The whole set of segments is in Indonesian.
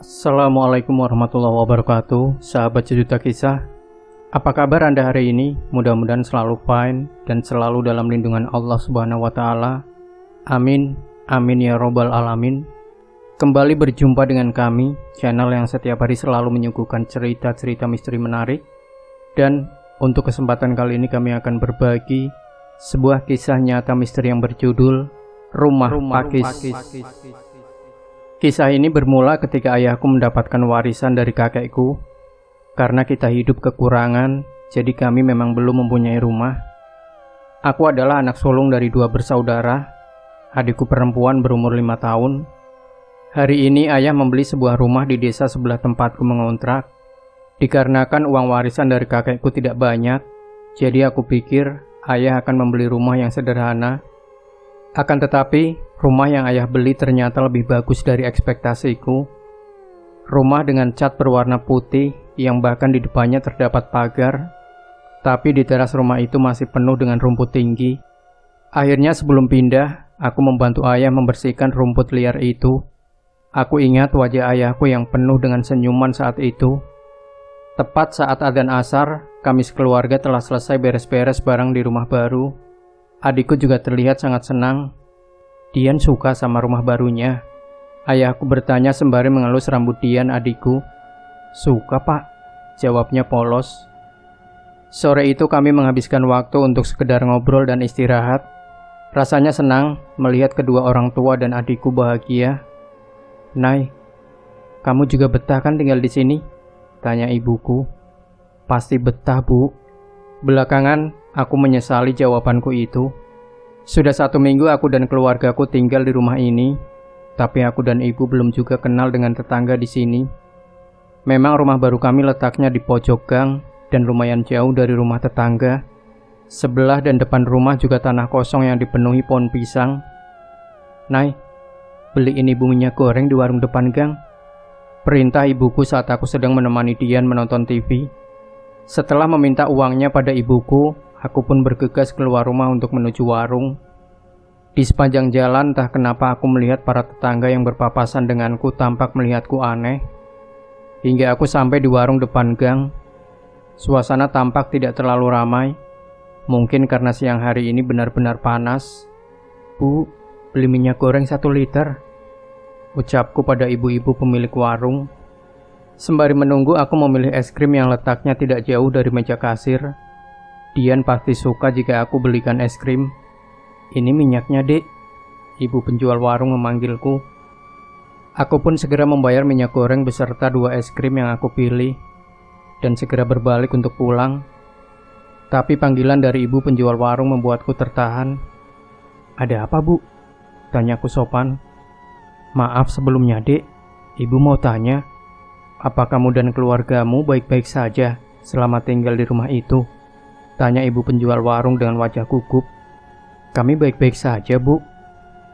Assalamualaikum warahmatullahi wabarakatuh, sahabat sejuta kisah. Apa kabar Anda hari ini? Mudah-mudahan selalu fine dan selalu dalam lindungan Allah Subhanahu wa Ta'ala. Amin, amin ya Robbal Alamin. Kembali berjumpa dengan kami, channel yang setiap hari selalu menyuguhkan cerita-cerita misteri menarik. Dan untuk kesempatan kali ini kami akan berbagi sebuah kisah nyata misteri yang berjudul Rumah Pakis. Kisah ini bermula ketika ayahku mendapatkan warisan dari kakekku. Karena kita hidup kekurangan, jadi kami memang belum mempunyai rumah. Aku adalah anak sulung dari 2 bersaudara. Adikku perempuan berumur 5 tahun. Hari ini ayah membeli sebuah rumah di desa sebelah tempatku mengontrak. Dikarenakan uang warisan dari kakekku tidak banyak, jadi aku pikir ayah akan membeli rumah yang sederhana. Akan tetapi, rumah yang ayah beli ternyata lebih bagus dari ekspektasiku. Rumah dengan cat berwarna putih yang bahkan di depannya terdapat pagar, tapi di teras rumah itu masih penuh dengan rumput tinggi. Akhirnya sebelum pindah, aku membantu ayah membersihkan rumput liar itu. Aku ingat wajah ayahku yang penuh dengan senyuman saat itu. Tepat saat adzan asar, kami sekeluarga telah selesai beres-beres barang di rumah baru. Adikku juga terlihat sangat senang. Dian suka sama rumah barunya. Ayahku bertanya sembari mengelus rambut Dian, adikku. Suka, Pak, jawabnya polos. Sore itu kami menghabiskan waktu untuk sekedar ngobrol dan istirahat. Rasanya senang melihat kedua orang tua dan adikku bahagia. Nay, kamu juga betah kan tinggal di sini? Tanya ibuku. Pasti betah, Bu. Belakangan, aku menyesali jawabanku itu. Sudah 1 minggu aku dan keluargaku tinggal di rumah ini, tapi aku dan ibu belum juga kenal dengan tetangga di sini. Memang rumah baru kami letaknya di pojok gang dan lumayan jauh dari rumah tetangga. Sebelah dan depan rumah juga tanah kosong yang dipenuhi pohon pisang. Nay, beliin ibu minyak goreng di warung depan gang. Perintah ibuku saat aku sedang menemani Dian menonton TV. Setelah meminta uangnya pada ibuku, aku pun bergegas keluar rumah untuk menuju warung. Di sepanjang jalan, entah kenapa aku melihat para tetangga yang berpapasan denganku tampak melihatku aneh. Hingga aku sampai di warung depan gang. Suasana tampak tidak terlalu ramai. Mungkin karena siang hari ini benar-benar panas. Bu, beli minyak goreng 1 liter. Ucapku pada ibu-ibu pemilik warung. Sembari menunggu, aku memilih es krim yang letaknya tidak jauh dari meja kasir. Dian pasti suka jika aku belikan es krim. Ini minyaknya, Dek. Ibu penjual warung memanggilku. Aku pun segera membayar minyak goreng beserta 2 es krim yang aku pilih, dan segera berbalik untuk pulang. Tapi panggilan dari ibu penjual warung membuatku tertahan. Ada apa, Bu? Tanyaku sopan. Maaf sebelumnya, Dek. Ibu mau tanya, apa kamu dan keluargamu baik-baik saja selama tinggal di rumah itu? Tanya ibu penjual warung dengan wajah gugup. Kami baik-baik saja, Bu.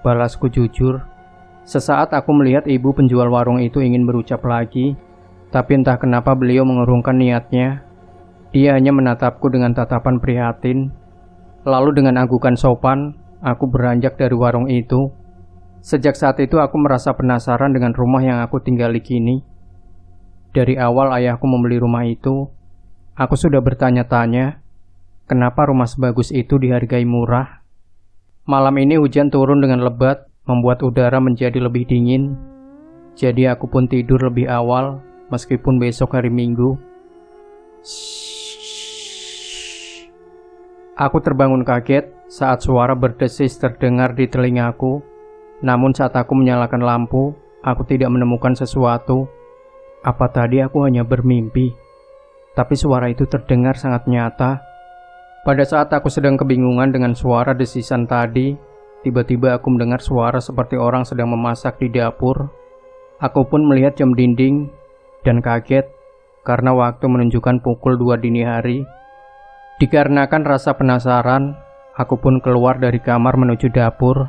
Balasku jujur. Sesaat aku melihat ibu penjual warung itu ingin berucap lagi, tapi entah kenapa beliau mengurungkan niatnya. Dia hanya menatapku dengan tatapan prihatin. Lalu dengan anggukan sopan, aku beranjak dari warung itu. Sejak saat itu aku merasa penasaran dengan rumah yang aku tinggali kini. Dari awal ayahku membeli rumah itu, aku sudah bertanya-tanya, kenapa rumah sebagus itu dihargai murah? Malam ini hujan turun dengan lebat, membuat udara menjadi lebih dingin. Jadi aku pun tidur lebih awal, meskipun besok hari Minggu. Aku terbangun kaget saat suara berdesis terdengar di telingaku. Namun saat aku menyalakan lampu, aku tidak menemukan sesuatu. Apa tadi aku hanya bermimpi? Tapi suara itu terdengar sangat nyata. Pada saat aku sedang kebingungan dengan suara desisan tadi, tiba-tiba aku mendengar suara seperti orang sedang memasak di dapur. Aku pun melihat jam dinding dan kaget karena waktu menunjukkan pukul 2 dini hari. Dikarenakan rasa penasaran, aku pun keluar dari kamar menuju dapur.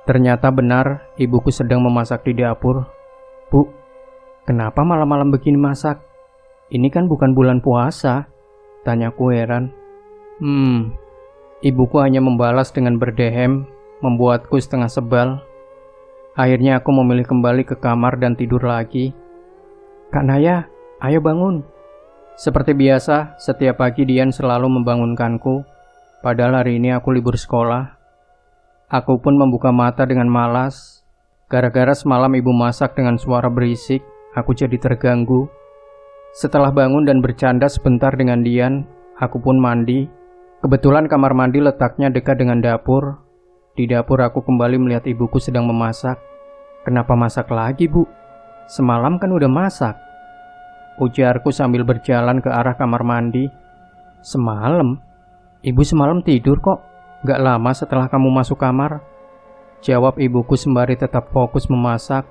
Ternyata benar, ibuku sedang memasak di dapur. "Bu, kenapa malam-malam begini masak? Ini kan bukan bulan puasa," tanyaku heran. Ibuku hanya membalas dengan berdehem, membuatku setengah sebal. Akhirnya aku memilih kembali ke kamar dan tidur lagi. "Kak Naya, ayo bangun." Seperti biasa, setiap pagi Dian selalu membangunkanku. Padahal hari ini aku libur sekolah. Aku pun membuka mata dengan malas. Gara-gara semalam ibu masak dengan suara berisik, aku jadi terganggu. Setelah bangun dan bercanda sebentar dengan Dian, aku pun mandi. Kebetulan kamar mandi letaknya dekat dengan dapur. Di dapur aku kembali melihat ibuku sedang memasak. "Kenapa masak lagi, Bu? Semalam kan udah masak," ujarku sambil berjalan ke arah kamar mandi. "Semalam? Ibu semalam tidur kok, gak lama setelah kamu masuk kamar," jawab ibuku sembari tetap fokus memasak.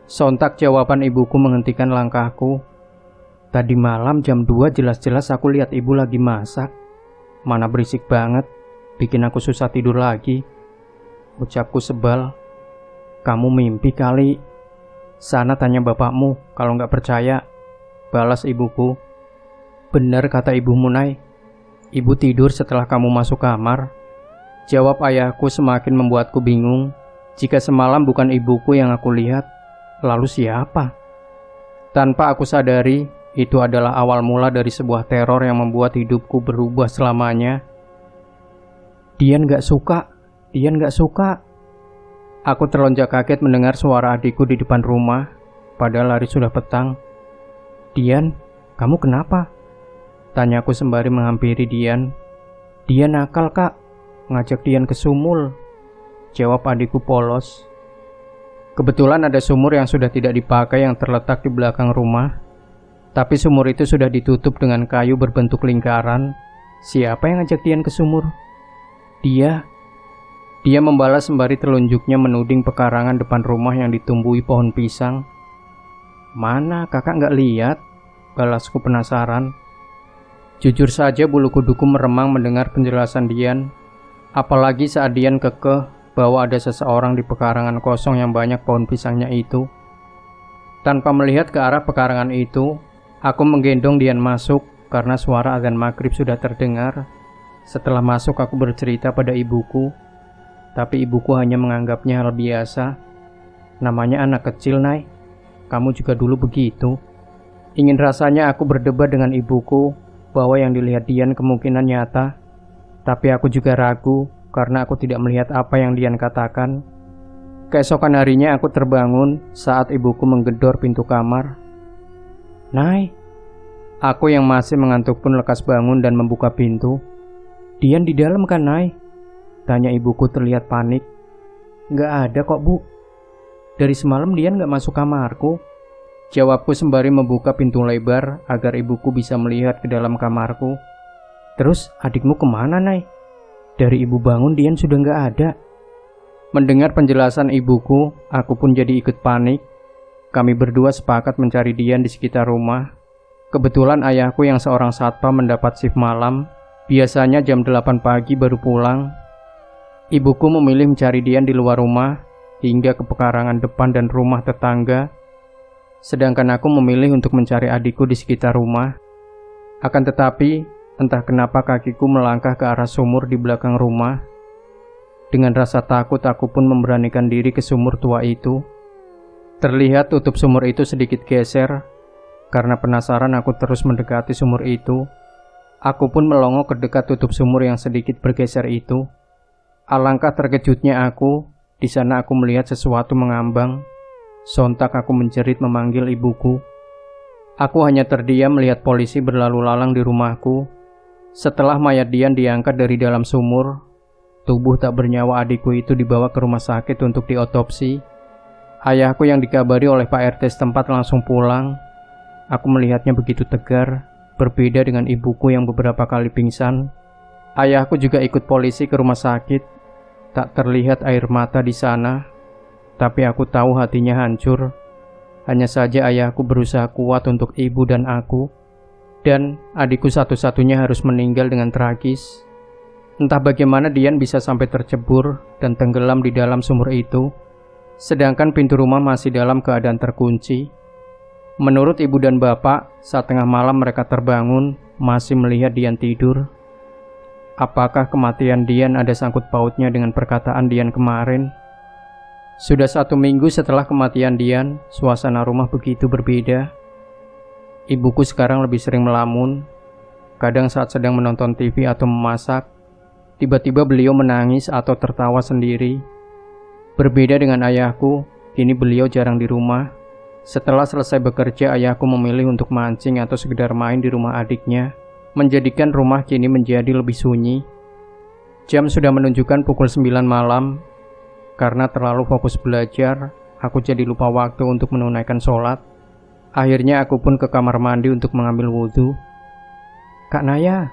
Sontak jawaban ibuku menghentikan langkahku. "Tadi malam jam 2 jelas-jelas aku lihat ibu lagi masak. Mana berisik banget, bikin aku susah tidur lagi," ucapku sebal. "Kamu mimpi kali. Sana tanya bapakmu kalau nggak percaya," balas ibuku. "Bener kata ibumu, Nay. Ibu tidur setelah kamu masuk kamar," jawab ayahku semakin membuatku bingung. Jika semalam bukan ibuku yang aku lihat, lalu siapa? Tanpa aku sadari, itu adalah awal mula dari sebuah teror yang membuat hidupku berubah selamanya. Dian gak suka. Aku terlonjak kaget mendengar suara adikku di depan rumah, padahal hari sudah petang. "Dian, kamu kenapa?" tanyaku sembari menghampiri Dian. "Dian nakal, Kak. Ngajak Dian ke sumur," jawab adikku polos. Kebetulan ada sumur yang sudah tidak dipakai yang terletak di belakang rumah. Tapi sumur itu sudah ditutup dengan kayu berbentuk lingkaran. Siapa yang ngajak Dian ke sumur? Dia membalas sembari telunjuknya menuding pekarangan depan rumah yang ditumbuhi pohon pisang. "Mana, kakak nggak lihat?" balasku penasaran. Jujur saja bulu kuduku meremang mendengar penjelasan Dian. Apalagi saat Dian kekeh bahwa ada seseorang di pekarangan kosong yang banyak pohon pisangnya itu. Tanpa melihat ke arah pekarangan itu, aku menggendong Dian masuk karena suara adzan maghrib sudah terdengar. Setelah masuk aku bercerita pada ibuku, tapi ibuku hanya menganggapnya hal biasa. "Namanya anak kecil, Nay. Kamu juga dulu begitu." Ingin rasanya aku berdebat dengan ibuku bahwa yang dilihat Dian kemungkinan nyata, tapi aku juga ragu karena aku tidak melihat apa yang Dian katakan. Keesokan harinya aku terbangun saat ibuku menggedor pintu kamar. "Nay." Aku yang masih mengantuk pun lekas bangun dan membuka pintu. "Dian di dalam kan, Nay?" tanya ibuku terlihat panik. "Nggak ada kok, Bu. Dari semalam Dian nggak masuk kamarku," jawabku sembari membuka pintu lebar agar ibuku bisa melihat ke dalam kamarku. "Terus adikmu kemana, Nay? Dari ibu bangun Dian sudah nggak ada." Mendengar penjelasan ibuku, aku pun jadi ikut panik. Kami berdua sepakat mencari Dian di sekitar rumah. Kebetulan ayahku yang seorang satpam mendapat shift malam. Biasanya jam 8 pagi baru pulang. Ibuku memilih mencari Dian di luar rumah hingga ke pekarangan depan dan rumah tetangga. Sedangkan aku memilih untuk mencari adikku di sekitar rumah. Akan tetapi, entah kenapa kakiku melangkah ke arah sumur di belakang rumah. Dengan rasa takut aku pun memberanikan diri ke sumur tua itu. Terlihat tutup sumur itu sedikit geser. Karena penasaran aku terus mendekati sumur itu. Aku pun melongo ke dekat tutup sumur yang sedikit bergeser itu. Alangkah terkejutnya aku. Di sana aku melihat sesuatu mengambang. Sontak aku menjerit memanggil ibuku. Aku hanya terdiam melihat polisi berlalu lalang di rumahku. Setelah mayat Dian diangkat dari dalam sumur, tubuh tak bernyawa adikku itu dibawa ke rumah sakit untuk diotopsi. Ayahku yang dikabari oleh Pak RT setempat langsung pulang. Aku melihatnya begitu tegar, berbeda dengan ibuku yang beberapa kali pingsan. Ayahku juga ikut polisi ke rumah sakit. Tak terlihat air mata di sana, tapi aku tahu hatinya hancur. Hanya saja ayahku berusaha kuat untuk ibu dan aku, dan adikku satu-satunya harus meninggal dengan tragis. Entah bagaimana Dian bisa sampai tercebur dan tenggelam di dalam sumur itu, sedangkan pintu rumah masih dalam keadaan terkunci. Menurut ibu dan bapak, saat tengah malam mereka terbangun, masih melihat Dian tidur. Apakah kematian Dian ada sangkut pautnya dengan perkataan Dian kemarin? Sudah 1 minggu setelah kematian Dian, suasana rumah begitu berbeda. Ibuku sekarang lebih sering melamun. Kadang saat sedang menonton TV atau memasak, tiba-tiba beliau menangis atau tertawa sendiri. Berbeda dengan ayahku, kini beliau jarang di rumah. Setelah selesai bekerja, ayahku memilih untuk mancing atau sekedar main di rumah adiknya, menjadikan rumah kini menjadi lebih sunyi. Jam sudah menunjukkan pukul 9 malam. Karena terlalu fokus belajar, aku jadi lupa waktu untuk menunaikan sholat. Akhirnya aku pun ke kamar mandi untuk mengambil wudhu. "Kak Naya."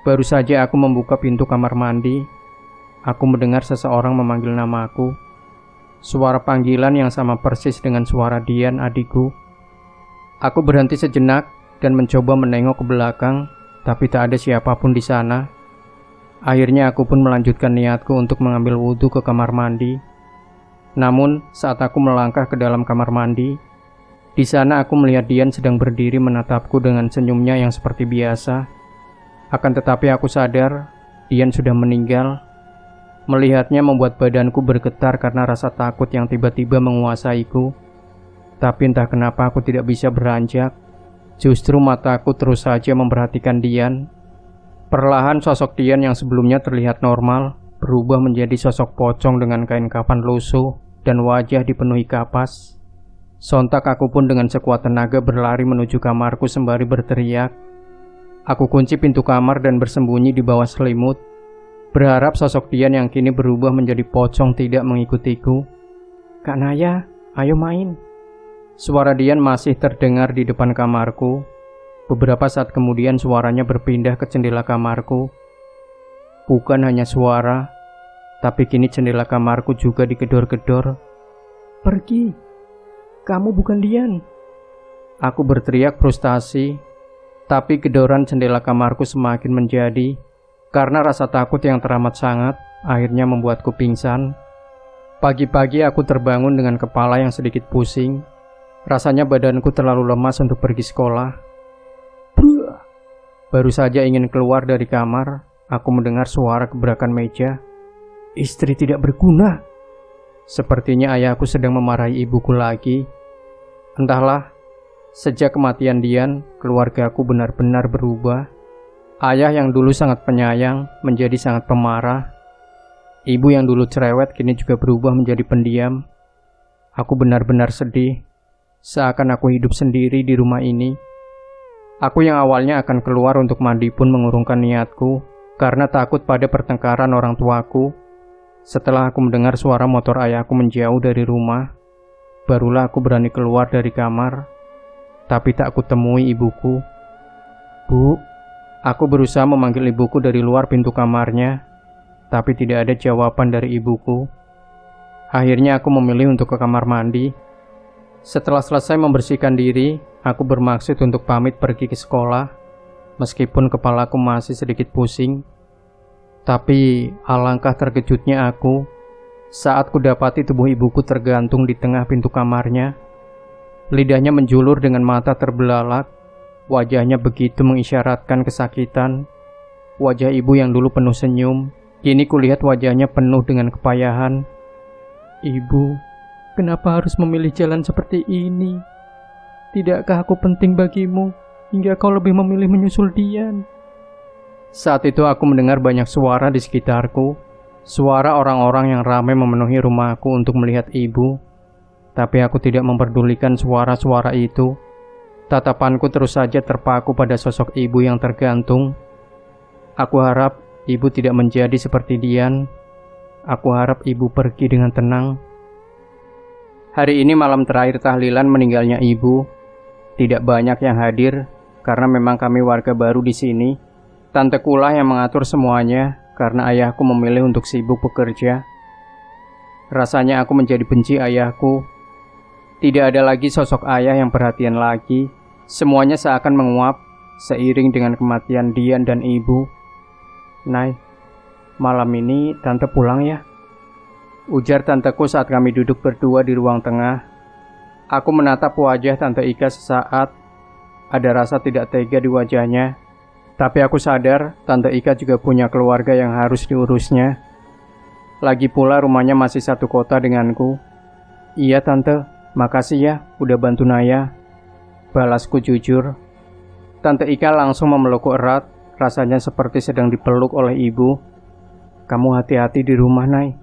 Baru saja aku membuka pintu kamar mandi, aku mendengar seseorang memanggil namaku. Suara panggilan yang sama persis dengan suara Dian, adikku. Aku berhenti sejenak dan mencoba menengok ke belakang, tapi tak ada siapapun di sana. Akhirnya aku pun melanjutkan niatku untuk mengambil wudhu ke kamar mandi. Namun, saat aku melangkah ke dalam kamar mandi, di sana aku melihat Dian sedang berdiri menatapku dengan senyumnya yang seperti biasa. Akan tetapi aku sadar, Dian sudah meninggal. Melihatnya membuat badanku bergetar karena rasa takut yang tiba-tiba menguasaiku. Tapi entah kenapa aku tidak bisa beranjak. Justru mataku terus saja memperhatikan Dian. Perlahan sosok Dian yang sebelumnya terlihat normal berubah menjadi sosok pocong dengan kain kafan lusuh dan wajah dipenuhi kapas. Sontak aku pun dengan sekuat tenaga berlari menuju kamarku sembari berteriak. Aku kunci pintu kamar dan bersembunyi di bawah selimut, berharap sosok Dian yang kini berubah menjadi pocong tidak mengikutiku. "Kak Naya, ayo main." Suara Dian masih terdengar di depan kamarku. Beberapa saat kemudian suaranya berpindah ke jendela kamarku. Bukan hanya suara, tapi kini jendela kamarku juga digedor-gedor. "Pergi, kamu bukan Dian." Aku berteriak frustasi, tapi gedoran jendela kamarku semakin menjadi, karena rasa takut yang teramat sangat akhirnya membuatku pingsan. Pagi-pagi aku terbangun dengan kepala yang sedikit pusing. Rasanya badanku terlalu lemas untuk pergi sekolah. Baru saja ingin keluar dari kamar, aku mendengar suara gebrakan meja. "Istri tidak berguna." Sepertinya ayahku sedang memarahi ibuku lagi. Entahlah, sejak kematian Dian, keluargaku benar-benar berubah. Ayah yang dulu sangat penyayang menjadi sangat pemarah. Ibu yang dulu cerewet kini juga berubah menjadi pendiam. Aku benar-benar sedih, seakan aku hidup sendiri di rumah ini. Aku yang awalnya akan keluar untuk mandi pun mengurungkan niatku karena takut pada pertengkaran orang tuaku. Setelah aku mendengar suara motor ayahku menjauh dari rumah, barulah aku berani keluar dari kamar. Tapi tak aku temui ibuku. "Bu." Aku berusaha memanggil ibuku dari luar pintu kamarnya, tapi tidak ada jawaban dari ibuku. Akhirnya aku memilih untuk ke kamar mandi. Setelah selesai membersihkan diri, aku bermaksud untuk pamit pergi ke sekolah, meskipun kepalaku masih sedikit pusing. Tapi alangkah terkejutnya aku saat kudapati tubuh ibuku tergantung di tengah pintu kamarnya. Lidahnya menjulur dengan mata terbelalak, wajahnya begitu mengisyaratkan kesakitan. Wajah ibu yang dulu penuh senyum, kini kulihat wajahnya penuh dengan kepayahan. "Ibu, kenapa harus memilih jalan seperti ini? Tidakkah aku penting bagimu hingga kau lebih memilih menyusul Dian?" Saat itu aku mendengar banyak suara di sekitarku. Suara orang-orang yang ramai memenuhi rumahku untuk melihat ibu. Tapi aku tidak memperdulikan suara-suara itu. Tatapanku terus saja terpaku pada sosok ibu yang tergantung. Aku harap ibu tidak menjadi seperti Dian. Aku harap ibu pergi dengan tenang. Hari ini malam terakhir tahlilan meninggalnya ibu. Tidak banyak yang hadir karena memang kami warga baru di sini. Tanteku lah yang mengatur semuanya karena ayahku memilih untuk sibuk bekerja. Rasanya aku menjadi benci ayahku. Tidak ada lagi sosok ayah yang perhatian lagi. Semuanya seakan menguap seiring dengan kematian Dian dan ibu. "Nay, malam ini tante pulang ya?" ujar tanteku saat kami duduk berdua di ruang tengah. Aku menatap wajah Tante Ika sesaat. Ada rasa tidak tega di wajahnya. Tapi aku sadar Tante Ika juga punya keluarga yang harus diurusnya. Lagi pula rumahnya masih satu kota denganku. "Iya tante, makasih ya udah bantu Naya," balasku jujur. Tante Ika langsung memelukku erat, rasanya seperti sedang dipeluk oleh ibu. "Kamu hati-hati di rumah, Nay.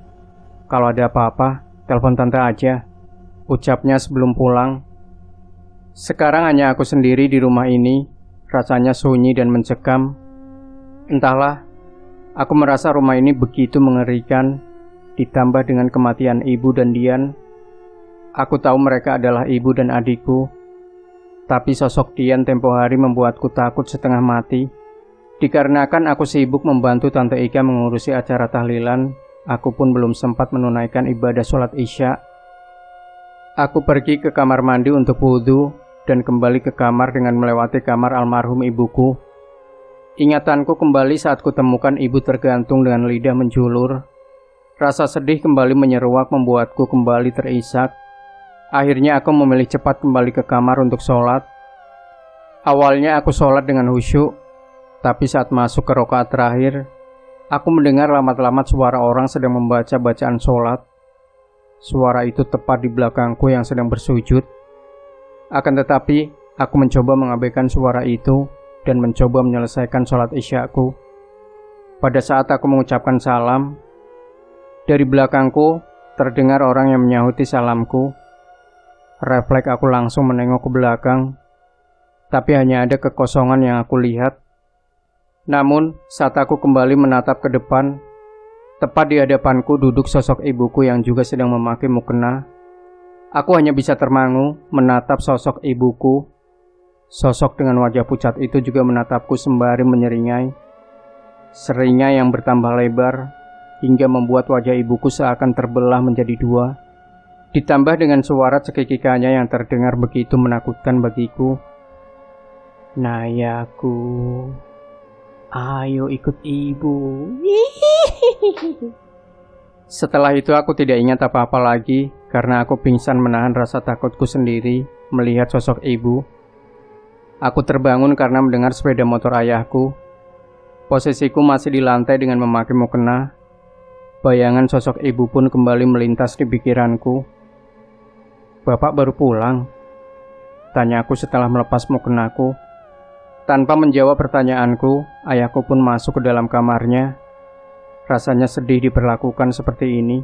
Kalau ada apa-apa, telepon tante aja," ucapnya sebelum pulang. Sekarang hanya aku sendiri di rumah ini, rasanya sunyi dan mencekam. Entahlah, aku merasa rumah ini begitu mengerikan, ditambah dengan kematian ibu dan Dian. Aku tahu mereka adalah ibu dan adikku, tapi sosok Dian tempo hari membuatku takut setengah mati. Dikarenakan aku sibuk membantu Tante Ika mengurusi acara tahlilan, aku pun belum sempat menunaikan ibadah sholat Isya. Aku pergi ke kamar mandi untuk wudhu dan kembali ke kamar dengan melewati kamar almarhum ibuku. Ingatanku kembali saat kutemukan ibu tergantung dengan lidah menjulur. Rasa sedih kembali menyeruak membuatku kembali terisak. Akhirnya aku memilih cepat kembali ke kamar untuk sholat. Awalnya aku sholat dengan khusyuk, tapi saat masuk ke rakaat terakhir, aku mendengar lamat-lamat suara orang sedang membaca bacaan sholat. Suara itu tepat di belakangku yang sedang bersujud. Akan tetapi, aku mencoba mengabaikan suara itu dan mencoba menyelesaikan sholat isyaku. Pada saat aku mengucapkan salam, dari belakangku terdengar orang yang menyahuti salamku. Refleks aku langsung menengok ke belakang, tapi hanya ada kekosongan yang aku lihat. Namun, saat aku kembali menatap ke depan, tepat di hadapanku duduk sosok ibuku yang juga sedang memakai mukena. Aku hanya bisa termangu menatap sosok ibuku. Sosok dengan wajah pucat itu juga menatapku sembari menyeringai. Seringai yang bertambah lebar, hingga membuat wajah ibuku seakan terbelah menjadi dua. Ditambah dengan suara cekikikannya yang terdengar begitu menakutkan bagiku. "Nayaku, ayo ikut ibu." Setelah itu aku tidak ingat apa-apa lagi karena aku pingsan menahan rasa takutku sendiri melihat sosok ibu. Aku terbangun karena mendengar sepeda motor ayahku. Posisiku masih di lantai dengan memakai mukena. Bayangan sosok ibu pun kembali melintas di pikiranku. "Bapak baru pulang?" tanyaku setelah melepas mukenaku. Tanpa menjawab pertanyaanku, ayahku pun masuk ke dalam kamarnya. Rasanya sedih diperlakukan seperti ini.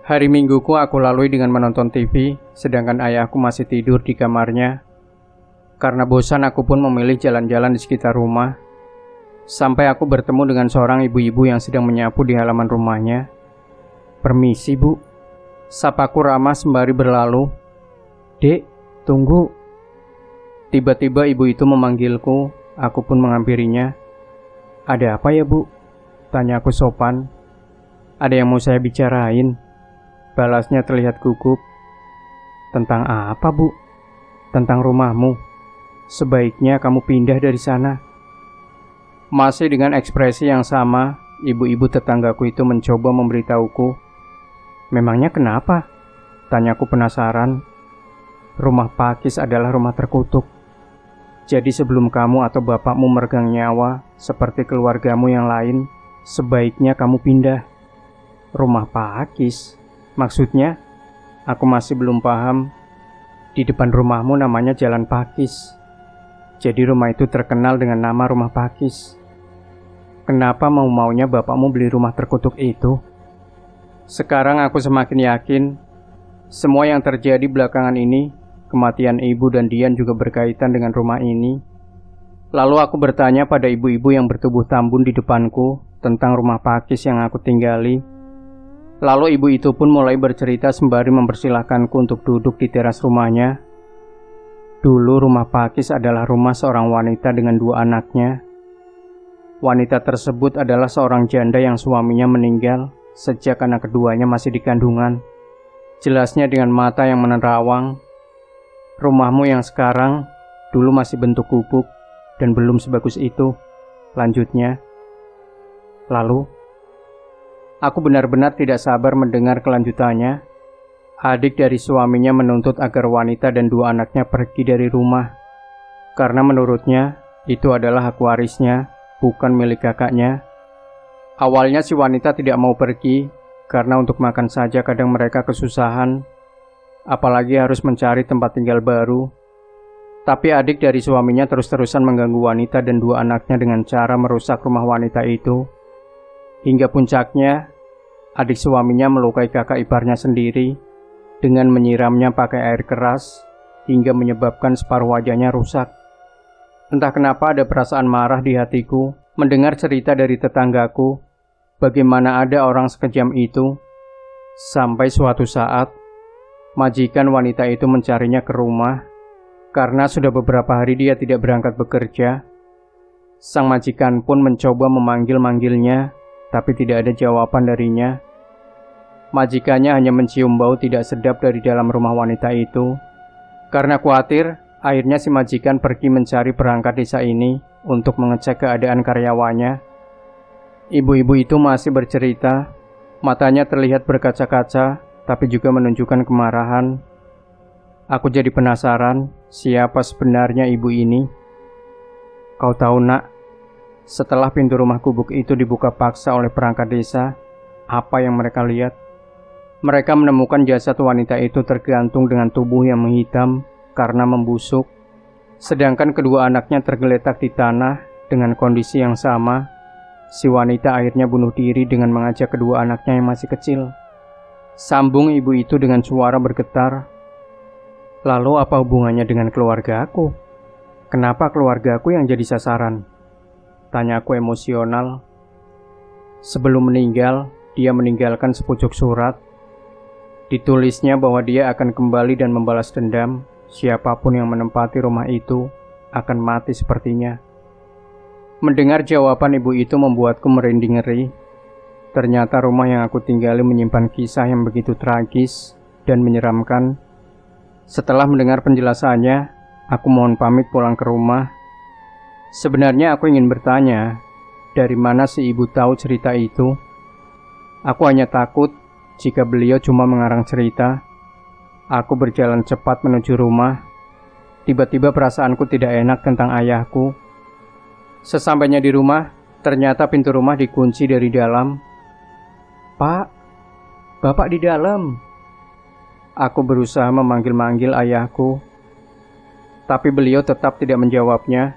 Hari Mingguku aku lalui dengan menonton TV, sedangkan ayahku masih tidur di kamarnya. Karena bosan, aku pun memilih jalan-jalan di sekitar rumah. Sampai aku bertemu dengan seorang ibu-ibu yang sedang menyapu di halaman rumahnya. "Permisi, Bu," sapaku ramah sembari berlalu. "Dek, tunggu." Tiba-tiba ibu itu memanggilku, aku pun menghampirinya. "Ada apa ya, Bu?" tanyaku sopan. "Ada yang mau saya bicarain," balasnya terlihat gugup. "Tentang apa, Bu?" "Tentang rumahmu. Sebaiknya kamu pindah dari sana." Masih dengan ekspresi yang sama, ibu-ibu tetanggaku itu mencoba memberitahuku. "Memangnya kenapa?" tanyaku penasaran. "Rumah Pakis adalah rumah terkutuk. Jadi sebelum kamu atau bapakmu meregang nyawa seperti keluargamu yang lain, sebaiknya kamu pindah." "Rumah Pakis? Maksudnya?" Aku masih belum paham. "Di depan rumahmu namanya Jalan Pakis. Jadi rumah itu terkenal dengan nama Rumah Pakis. Kenapa mau-maunya bapakmu beli rumah terkutuk itu?" Sekarang aku semakin yakin semua yang terjadi belakangan ini, kematian ibu dan Dian juga berkaitan dengan rumah ini. Lalu aku bertanya pada ibu-ibu yang bertubuh tambun di depanku tentang rumah Pakis yang aku tinggali. Lalu ibu itu pun mulai bercerita sembari mempersilahkanku untuk duduk di teras rumahnya. Dulu rumah Pakis adalah rumah seorang wanita dengan 2 anaknya. Wanita tersebut adalah seorang janda yang suaminya meninggal sejak anak keduanya masih di kandungan. jelasnya dengan mata yang menerawang. Rumahmu yang sekarang dulu masih bentuk gubuk dan belum sebagus itu, lanjutnya. Lalu, aku benar-benar tidak sabar mendengar kelanjutannya. Adik dari suaminya menuntut agar wanita dan 2 anaknya pergi dari rumah, karena menurutnya itu adalah hak warisnya, bukan milik kakaknya. Awalnya si wanita tidak mau pergi, karena untuk makan saja kadang mereka kesusahan, apalagi harus mencari tempat tinggal baru. Tapi adik dari suaminya terus-terusan mengganggu wanita dan 2 anaknya dengan cara merusak rumah wanita itu. Hingga puncaknya, adik suaminya melukai kakak iparnya sendiri dengan menyiramnya pakai air keras hingga menyebabkan separuh wajahnya rusak. Entah kenapa ada perasaan marah di hatiku mendengar cerita dari tetanggaku bagaimana ada orang sekejam itu. Sampai suatu saat, majikan wanita itu mencarinya ke rumah karena sudah beberapa hari dia tidak berangkat bekerja. Sang majikan pun mencoba memanggil-manggilnya, tapi tidak ada jawaban darinya. Majikannya hanya mencium bau tidak sedap dari dalam rumah wanita itu. Karena khawatir, akhirnya si majikan pergi mencari perangkat desa ini untuk mengecek keadaan karyawannya. Ibu-ibu itu masih bercerita, matanya terlihat berkaca-kaca, tapi juga menunjukkan kemarahan. Aku jadi penasaran, siapa sebenarnya ibu ini? Kau tahu nak, setelah pintu rumah gubuk itu dibuka paksa oleh perangkat desa, apa yang mereka lihat? Mereka menemukan jasad wanita itu tergantung dengan tubuh yang menghitam karena membusuk, sedangkan kedua anaknya tergeletak di tanah dengan kondisi yang sama. Si wanita akhirnya bunuh diri dengan mengajak kedua anaknya yang masih kecil. Sambung ibu itu dengan suara bergetar. Lalu apa hubungannya dengan keluarga aku? Kenapa keluarga aku yang jadi sasaran? Tanya aku emosional. Sebelum meninggal, dia meninggalkan sepucuk surat. Ditulisnya bahwa dia akan kembali dan membalas dendam. Siapapun yang menempati rumah itu akan mati sepertinya. Mendengar jawaban ibu itu membuatku merinding ngeri. Ternyata rumah yang aku tinggali menyimpan kisah yang begitu tragis dan menyeramkan. Setelah mendengar penjelasannya, aku mohon pamit pulang ke rumah. Sebenarnya aku ingin bertanya, dari mana si ibu tahu cerita itu? Aku hanya takut jika beliau cuma mengarang cerita. Aku berjalan cepat menuju rumah. Tiba-tiba perasaanku tidak enak tentang ayahku. Sesampainya di rumah, ternyata pintu rumah dikunci dari dalam. Pak, Bapak di dalam. Aku berusaha memanggil-manggil ayahku, tapi beliau tetap tidak menjawabnya.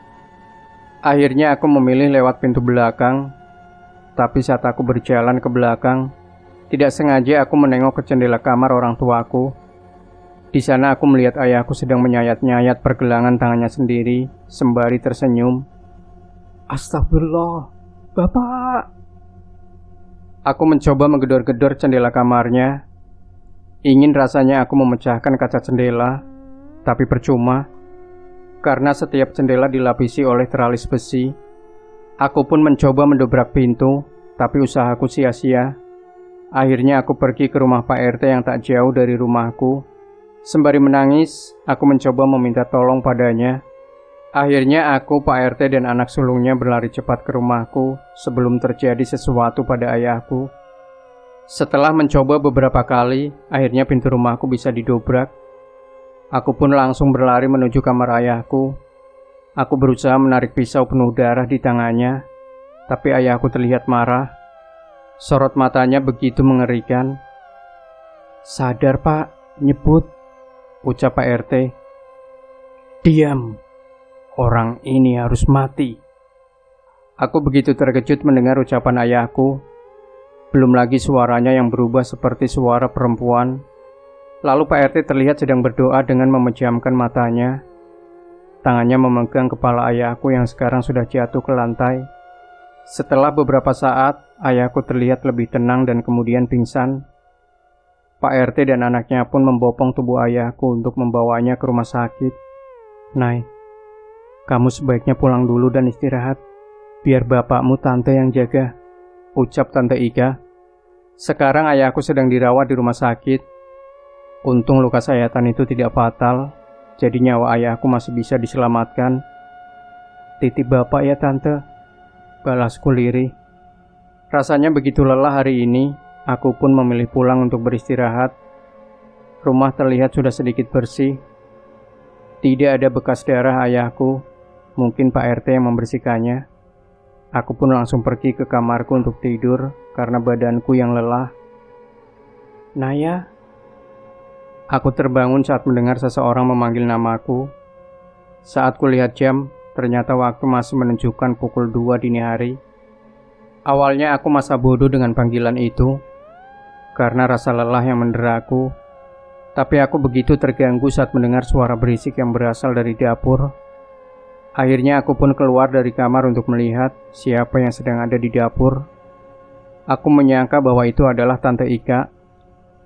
Akhirnya aku memilih lewat pintu belakang. Tapi saat aku berjalan ke belakang, tidak sengaja aku menengok ke jendela kamar orang tuaku. Di sana aku melihat ayahku sedang menyayat-nyayat pergelangan tangannya sendiri, sembari tersenyum. Astagfirullah, Bapak. Aku mencoba menggedor-gedor jendela kamarnya. Ingin rasanya aku memecahkan kaca jendela, tapi percuma. Karena setiap jendela dilapisi oleh teralis besi. Aku pun mencoba mendobrak pintu, tapi usahaku sia-sia. Akhirnya aku pergi ke rumah Pak RT yang tak jauh dari rumahku. Sembari menangis, aku mencoba meminta tolong padanya. Akhirnya aku, Pak RT dan anak sulungnya berlari cepat ke rumahku sebelum terjadi sesuatu pada ayahku. Setelah mencoba beberapa kali, akhirnya pintu rumahku bisa didobrak. Aku pun langsung berlari menuju kamar ayahku. Aku berusaha menarik pisau penuh darah di tangannya, tapi ayahku terlihat marah. Sorot matanya begitu mengerikan. Sadar Pak, nyebut, ucap Pak RT. Diam, orang ini harus mati. Aku begitu terkejut mendengar ucapan ayahku. Belum lagi suaranya yang berubah seperti suara perempuan. Lalu Pak RT terlihat sedang berdoa dengan memejamkan matanya. Tangannya memegang kepala ayahku yang sekarang sudah jatuh ke lantai. Setelah beberapa saat, ayahku terlihat lebih tenang dan kemudian pingsan. Pak RT dan anaknya pun membopong tubuh ayahku untuk membawanya ke rumah sakit. Nay, kamu sebaiknya pulang dulu dan istirahat. Biar bapakmu tante yang jaga, ucap Tante Ika. Sekarang ayahku sedang dirawat di rumah sakit. Untung luka sayatan itu tidak fatal, jadi nyawa ayahku masih bisa diselamatkan. Titip bapak ya tante, balasku lirih. Rasanya begitu lelah hari ini, aku pun memilih pulang untuk beristirahat. Rumah terlihat sudah sedikit bersih. Tidak ada bekas darah ayahku, mungkin Pak RT yang membersihkannya. Aku pun langsung pergi ke kamarku untuk tidur karena badanku yang lelah. Naya. Aku terbangun saat mendengar seseorang memanggil namaku. Saat kulihat jam, ternyata waktu masih menunjukkan pukul 2 dini hari. Awalnya aku masa bodoh dengan panggilan itu, karena rasa lelah yang menderaku. Tapi aku begitu terganggu saat mendengar suara berisik yang berasal dari dapur. Akhirnya aku pun keluar dari kamar untuk melihat siapa yang sedang ada di dapur. Aku menyangka bahwa itu adalah Tante Ika.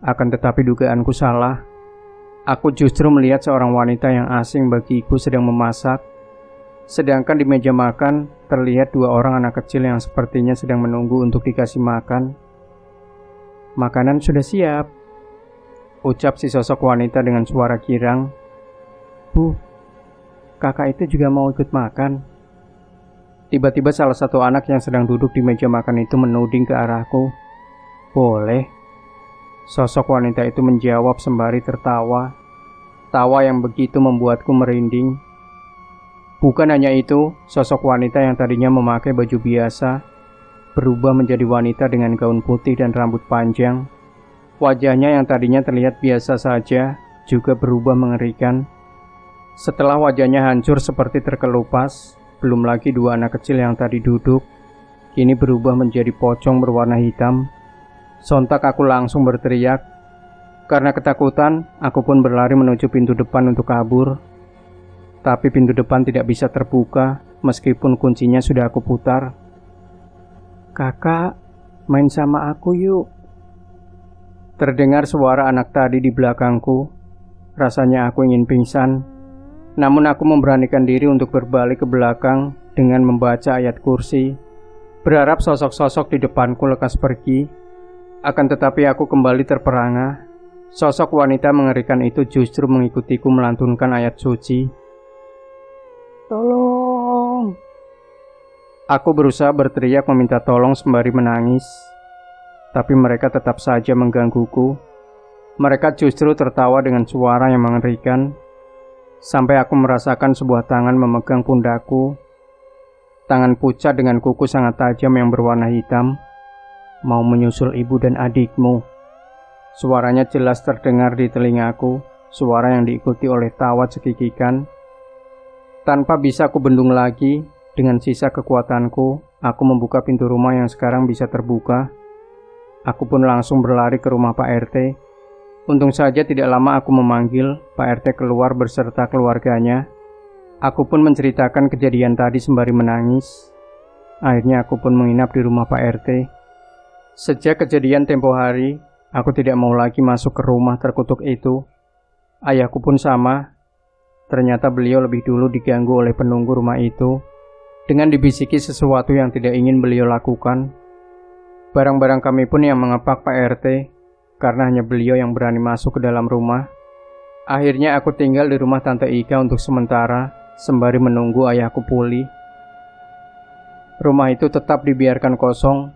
Akan tetapi dugaanku salah. Aku justru melihat seorang wanita yang asing bagiku sedang memasak. Sedangkan di meja makan terlihat 2 orang anak kecil yang sepertinya sedang menunggu untuk dikasih makan. Makanan sudah siap, ucap si sosok wanita dengan suara girang. Bu, kakak itu juga mau ikut makan. Tiba-tiba salah satu anak yang sedang duduk di meja makan itu menuding ke arahku. Boleh. Sosok wanita itu menjawab sembari tertawa. Tawa yang begitu membuatku merinding. Bukan hanya itu, sosok wanita yang tadinya memakai baju biasa berubah menjadi wanita dengan gaun putih dan rambut panjang. Wajahnya yang tadinya terlihat biasa saja juga berubah mengerikan. Setelah wajahnya hancur seperti terkelupas, belum lagi 2 anak kecil yang tadi duduk kini berubah menjadi pocong berwarna hitam. Sontak aku langsung berteriak. Karena ketakutan, aku pun berlari menuju pintu depan untuk kabur. Tapi pintu depan tidak bisa terbuka meskipun kuncinya sudah aku putar. Kakak, main sama aku yuk. Terdengar suara anak tadi di belakangku. Rasanya aku ingin pingsan. Namun aku memberanikan diri untuk berbalik ke belakang dengan membaca ayat kursi, berharap sosok-sosok di depanku lekas pergi. Akan tetapi aku kembali terperangah. Sosok wanita mengerikan itu justru mengikutiku melantunkan ayat suci. Tolong! Aku berusaha berteriak meminta tolong sembari menangis. Tapi mereka tetap saja menggangguku. Mereka justru tertawa dengan suara yang mengerikan. Sampai aku merasakan sebuah tangan memegang pundakku. Tangan pucat dengan kuku sangat tajam yang berwarna hitam. Mau menyusul ibu dan adikmu. Suaranya jelas terdengar di telingaku, suara yang diikuti oleh tawa cekikikan. Tanpa bisa aku bendung lagi, dengan sisa kekuatanku, aku membuka pintu rumah yang sekarang bisa terbuka. Aku pun langsung berlari ke rumah Pak RT. Untung saja tidak lama aku memanggil, Pak RT keluar beserta keluarganya. Aku pun menceritakan kejadian tadi sembari menangis. Akhirnya aku pun menginap di rumah Pak RT. Sejak kejadian tempo hari, aku tidak mau lagi masuk ke rumah terkutuk itu. Ayahku pun sama. Ternyata beliau lebih dulu diganggu oleh penunggu rumah itu dengan dibisiki sesuatu yang tidak ingin beliau lakukan. Barang-barang kami pun yang mengepak Pak RT karena hanya beliau yang berani masuk ke dalam rumah. Akhirnya aku tinggal di rumah Tante Ika untuk sementara sembari menunggu ayahku pulih. Rumah itu tetap dibiarkan kosong.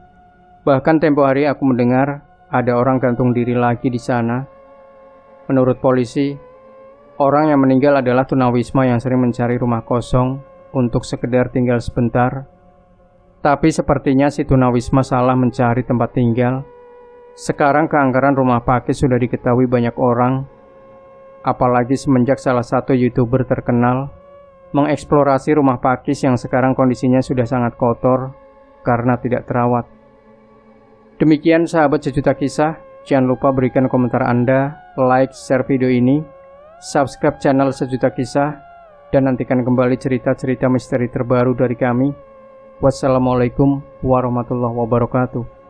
Bahkan tempo hari aku mendengar ada orang gantung diri lagi di sana. Menurut polisi, orang yang meninggal adalah tunawisma yang sering mencari rumah kosong untuk sekedar tinggal sebentar. Tapi sepertinya si tunawisma salah mencari tempat tinggal. Sekarang keanggaran rumah pakis sudah diketahui banyak orang. Apalagi semenjak salah satu YouTuber terkenal mengeksplorasi rumah pakis yang sekarang kondisinya sudah sangat kotor karena tidak terawat. Demikian sahabat sejuta kisah, jangan lupa berikan komentar Anda, like, share video ini, subscribe channel sejuta kisah, dan nantikan kembali cerita-cerita misteri terbaru dari kami. Wassalamualaikum warahmatullahi wabarakatuh.